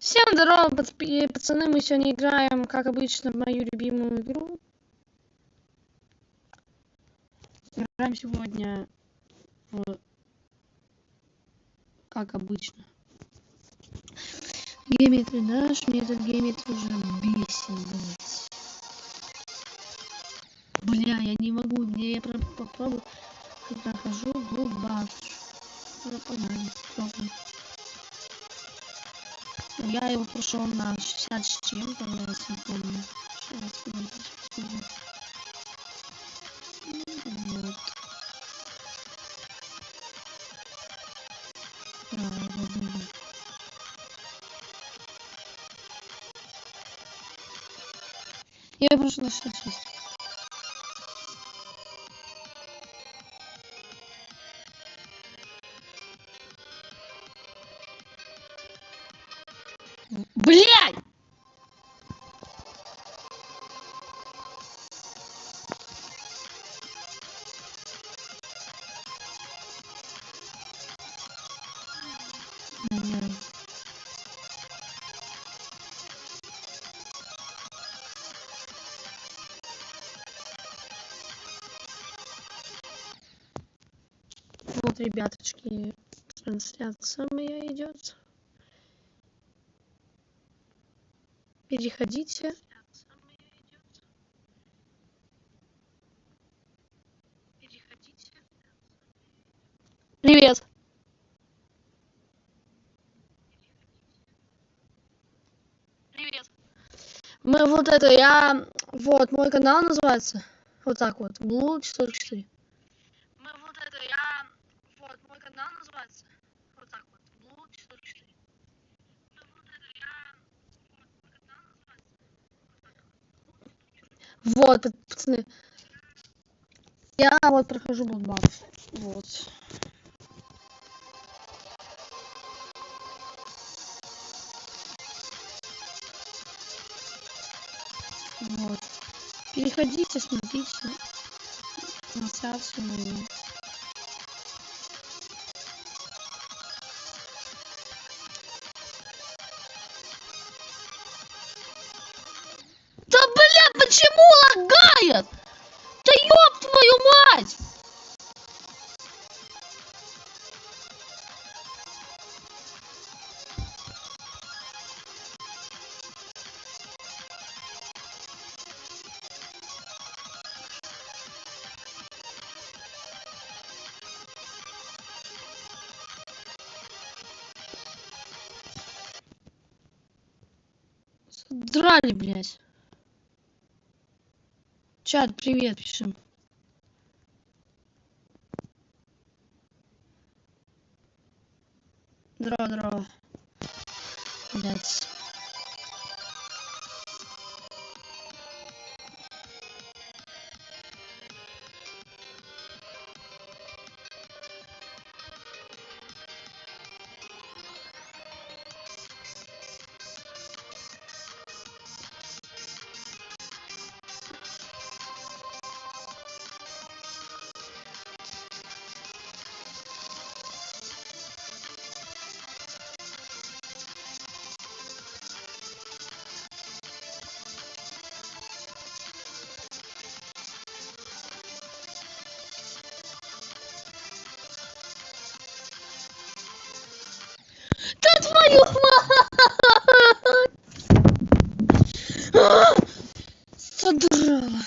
Всем здорово, пацаны, мы сегодня играем, как обычно, в мою любимую игру. Играем сегодня как обычно. Геометрия наш, метод геометрии уже бесит, блять. Бля, я не могу, где я попробую. Прохожу в баш. Погнали, пробуем. Я его прошел на 60 с чем-то, я не помню. Сейчас, подожди. Вот. Я прошел на 66. Блядь! Вот, ребяточки, трансляция моя идет. Переходите. Привет. Привет. Мы вот это, вот, мой канал называется. Вот так вот. Blue 44. Вот, мой канал называется. Вот так вот. Blue 44. Вот, пацаны. Я вот прохожу блудбаф. Вот. Вот. Переходите, смотрите трансляцию мою. Да бля, почему лагает? Да ёб твою мать! Драли, блядь. Чат, привет, пишем. Здорово. Блядь. Да твою мать! Содрала.